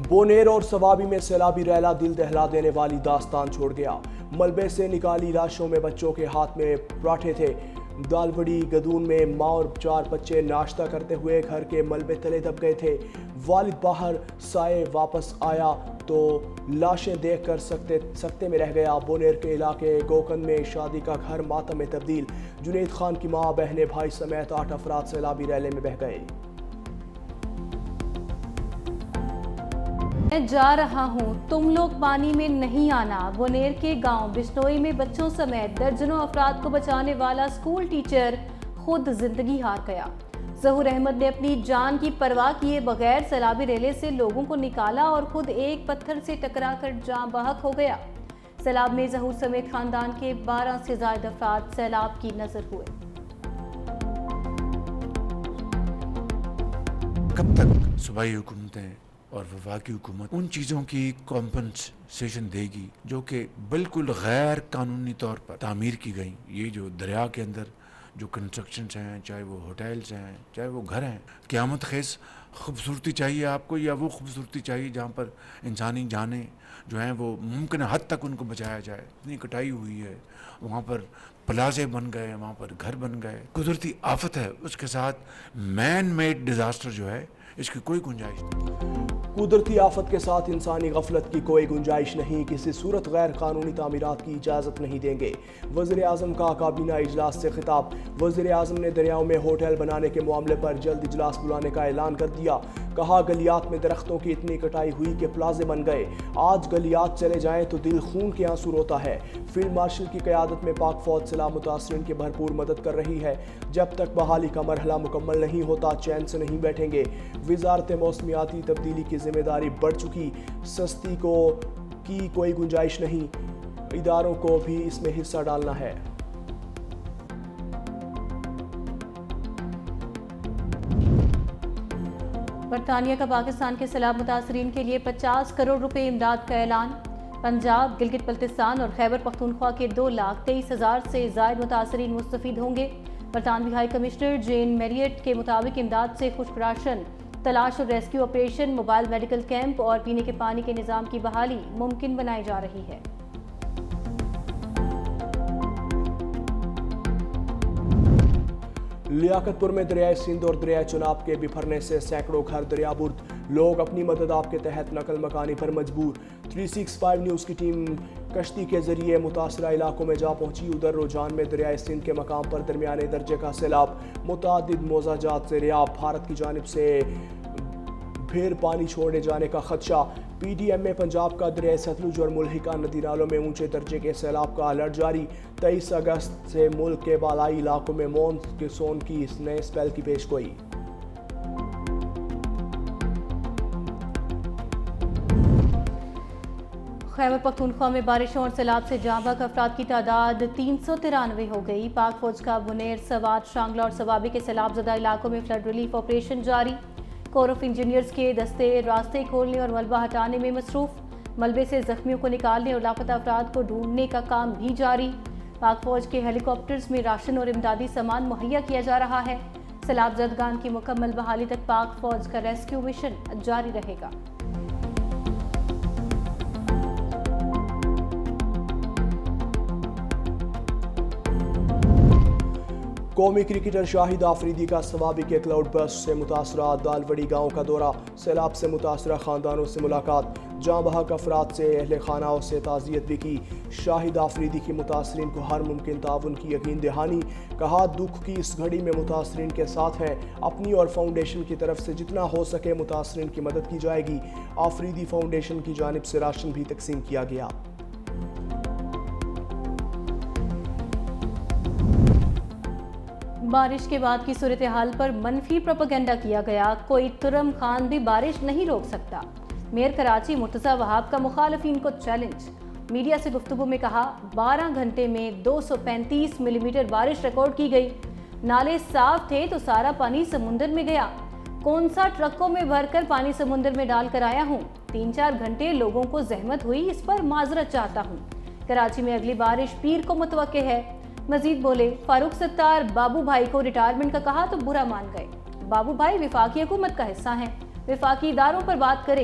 بونیر اور سوابی میں سیلابی ریلا دل دہلا دینے والی داستان چھوڑ گیا۔ ملبے سے نکالی لاشوں میں بچوں کے ہاتھ میں پراٹھے تھے۔ دالوڑی گدون میں ماں اور 4 بچے ناشتہ کرتے ہوئے گھر کے ملبے تلے دب گئے تھے۔ والد باہر سائے واپس آیا تو لاشیں دیکھ کر سکتے میں رہ گیا۔ بونیر کے علاقے گوکند میں شادی کا گھر ماتم میں تبدیل۔ جنید خان کی ماں، بہنیں، بھائی سمیت 8 افراد سیلابی ریلے میں بہہ گئے۔ میں جا رہا ہوں، تم لوگ پانی میں نہیں آنا۔ بونیر کے گاؤں بشنوئی میں بچوں سمیت درجنوں افراد کو بچانے والا اسکول ٹیچر خود زندگی ہار گیا۔ ظہور احمد نے اپنی جان کی پرواہ کیے بغیر سیلابی ریلے سے لوگوں کو نکالا اور خود ایک پتھر سے ٹکرا کر جاں بحق ہو گیا۔ سیلاب میں ظہور سمیت خاندان کے 12 سے زائد افراد سیلاب کی نذر ہوئے۔ کب تک صوبائی حکومتیں اور وفاقی حکومت ان چیزوں کی کمپنسیشن دے گی جو کہ بالکل غیر قانونی طور پر تعمیر کی گئیں؟ یہ جو دریا کے اندر جو کنسٹرکشنز ہیں، چاہے وہ ہوٹلز ہیں، چاہے وہ گھر ہیں، قیامت خیز خوبصورتی چاہیے آپ کو، یا وہ خوبصورتی چاہیے جہاں پر انسانی جانیں جو ہیں وہ ممکن حد تک ان کو بچایا جائے؟ اتنی کٹائی ہوئی ہے، وہاں پر پلازے بن گئے، وہاں پر گھر بن گئے۔ قدرتی آفت ہے، اس کے ساتھ مین میڈ ڈیزاسٹر جو ہے اس کی کوئی گنجائش نہیں۔ قدرتی آفت کے ساتھ انسانی غفلت کی کوئی گنجائش نہیں۔ کسی صورت غیر قانونی تعمیرات کی اجازت نہیں دیں گے۔ وزیر اعظم کا کابینہ اجلاس سے خطاب۔ وزیر اعظم نے دریاؤں میں ہوٹل بنانے کے معاملے پر جلد اجلاس بلانے کا اعلان کر دیا۔ کہا گلیات میں درختوں کی اتنی کٹائی ہوئی کہ پلازے بن گئے۔ آج گلیات چلے جائیں تو دل خون کے آنسو روتا ہے۔ فیلڈ مارشل کی قیادت میں پاک فوج سیلاب متاثرین کی بھرپور مدد کر رہی ہے۔ جب تک بحالی کا مرحلہ مکمل نہیں ہوتا چین سے نہیں بیٹھیں گے۔ وزارت موسمیاتی تبدیلی کی ذمہ داری بڑھ چکی، سستی کی کوئی گنجائش نہیں، اداروں کو بھی اس میں حصہ ڈالنا ہے۔ برطانیہ کا پاکستان کے سیلاب متاثرین کے لیے 50 کروڑ روپے امداد کا اعلان۔ پنجاب، گلگت بلتستان اور خیبر پختونخوا کے 2,23,000 سے زائد متاثرین مستفید ہوں گے۔ برطانوی ہائی کمشنر جین میریٹ کے مطابق امداد سے خشک راشن، تلاش اور rescue operation, mobile medical camp اور پینے کے پانی کے نظام کی بحالی ممکن بنائی جا رہی ہے۔ لیاقت پور میں دریائے سندھ اور دریائے چناب کے بفرنے سے سینکڑوں گھر دریابرد، لوگ اپنی مدد آپ کے تحت نقل مکانی پر مجبور۔ 365 نیوز کی ٹیم کشتی کے ذریعے متاثرہ علاقوں میں جا پہنچی۔ ادھر روجان میں دریائے سندھ کے مقام پر درمیانے درجے کا سیلاب، متعدد موضوعات سے ریاض، بھارت کی جانب سے پھر پانی چھوڑے جانے کا خدشہ۔ پی ڈی ایم میں پنجاب کا دریائے ستلج اور ملحقہ ندی نالوں میں اونچے درجے کے سیلاب کا الرٹ جاری۔ 23 اگست سے ملک کے بالائی علاقوں میں مونسون کی نئے سپیل کی پیش گوئی۔ خیبر پختونخوا میں بارشوں اور سیلاب سے جاں بحق افراد کی تعداد 393 ہو گئی۔ پاک فوج کا بونیر، سوات، شانگلہ اور سوابی کے سیلاب زدہ علاقوں میں فلڈ ریلیف آپریشن جاری۔ کور آف انجینئرز کے دستے راستے کھولنے اور ملبہ ہٹانے میں مصروف۔ ملبے سے زخمیوں کو نکالنے اور لاپتہ افراد کو ڈھونڈنے کا کام بھی جاری۔ پاک فوج کے ہیلی کاپٹرز میں راشن اور امدادی سامان مہیا کیا جا رہا ہے۔ سیلاب زدگان کی مکمل بحالی تک پاک فوج کا ریسکیو مشن جاری رہے گا۔ قومی کرکٹر شاہد آفریدی کا سوابی کے کلاؤڈ برسٹ سے متاثرہ دالوڑی گاؤں کا دورہ، سیلاب سے متاثرہ خاندانوں سے ملاقات، جاں بحق افراد سے اہل خانہ سے تعزیت بھی کی۔ شاہد آفریدی کی متاثرین کو ہر ممکن تعاون کی یقین دہانی، کہا دکھ کی اس گھڑی میں متاثرین کے ساتھ ہیں، اپنی اور فاؤنڈیشن کی طرف سے جتنا ہو سکے متاثرین کی مدد کی جائے گی۔ آفریدی فاؤنڈیشن کی جانب سے راشن بھی تقسیم کیا گیا۔ بارش کے بعد کی صورتحال پر منفی پروپیگنڈا کیا گیا، کوئی ترم خان بھی بارش نہیں روک سکتا۔ میئر کراچی مرتضی وہاب کا مخالفین کو چیلنج۔ میڈیا سے گفتگو میں کہا 12 گھنٹے میں 235 ملی میٹر بارش ریکارڈ کی گئی، نالے صاف تھے تو سارا پانی سمندر میں گیا، کون سا ٹرکوں میں بھر کر پانی سمندر میں ڈال کر آیا ہوں، 3-4 گھنٹے لوگوں کو زحمت ہوئی، اس پر معذرت چاہتا ہوں۔ کراچی میں اگلی بارش پیر کو متوقع ہے۔ مزید بولے فاروق ستار بابو بھائی کو ریٹائرمنٹ کا کہا تو برا مان گئے۔ بابو بھائی وفاقی حکومت کا حصہ ہیں، وفاقی اداروں پر بات کریں،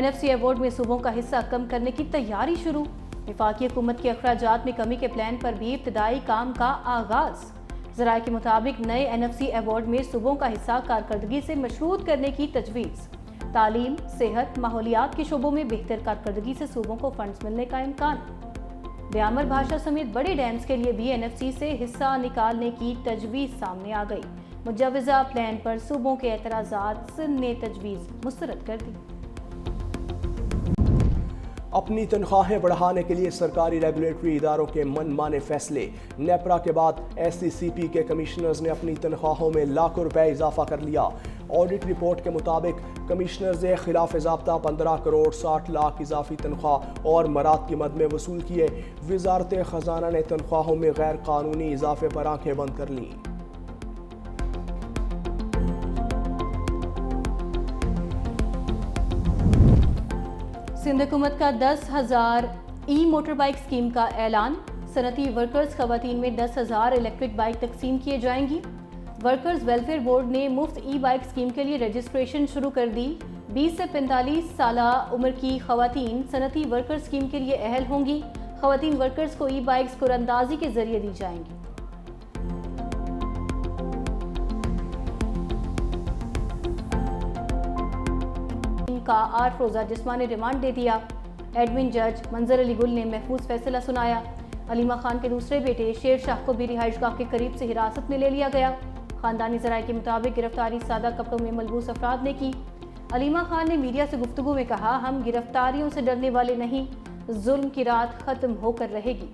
NFC ایوارڈ میں صوبوں کا حصہ کم کرنے کی تیاری شروع، وفاقی حکومت کے اخراجات میں کمی کے پلان پر بھی ابتدائی کام کا آغاز۔ ذرائع کے مطابق نئے NFC ایوارڈ میں صوبوں کا حصہ کارکردگی سے مشروط کرنے کی تجویز۔ تعلیم، صحت، ماحولیات کے شعبوں میں بہتر کارکردگی سے صوبوں کو فنڈز ملنے کا امکان۔ بیامر بھاشا سمیت بڑے ڈیمز کے لیے بھی NFC سے حصہ نکالنے کی تجویز سامنے آ گئی۔ مجوزہ پلان پر صوبوں کے اعتراضات، سندھ نے تجویز مسترد کر دی۔ اپنی تنخواہیں بڑھانے کے لیے سرکاری ریگولیٹری اداروں کے من مانے فیصلے، نیپرا کے بعد SCCP کے کمشنرز نے اپنی تنخواہوں میں لاکھوں روپے اضافہ کر لیا۔ آڈٹ رپورٹ کے مطابق کمشنرز نے خلاف ضابطہ 15 کروڑ 60 لاکھ اضافی تنخواہ اور مراد کی مد میں وصول کیے۔ وزارت خزانہ نے تنخواہوں میں غیر قانونی اضافے پر آنکھیں بند کر لیں۔ سندھ حکومت کا 10,000 ای موٹر بائک اسکیم کا اعلان، صنعتی ورکرز خواتین میں 10,000 الیکٹرک بائک تقسیم کیے جائیں گی۔ ورکرز ویلفیئر بورڈ نے مفت ای بائک اسکیم کے لیے رجسٹریشن شروع کر دی۔ 20 سے 45 سالہ عمر کی خواتین صنعتی ورکر اسکیم کے لیے اہل ہوں گی۔ خواتین ورکرز کو ای بائکس قراردادی کے ذریعے دی جائیں گی۔ کا 8 روزہ جسمانی ریمانڈ دے دیا۔ ایڈمن جج منظر علی گل نے محفوظ فیصلہ سنایا۔ علیمہ خان کے دوسرے بیٹے شیر شاہ کو بھی رہائش گاہ کے قریب سے حراست میں لے لیا گیا۔ خاندانی ذرائع کے مطابق گرفتاری سادہ کپڑوں میں ملبوس افراد نے کی۔ علیمہ خان نے میڈیا سے گفتگو میں کہا، ہم گرفتاریوں سے ڈرنے والے نہیں، ظلم کی رات ختم ہو کر رہے گی۔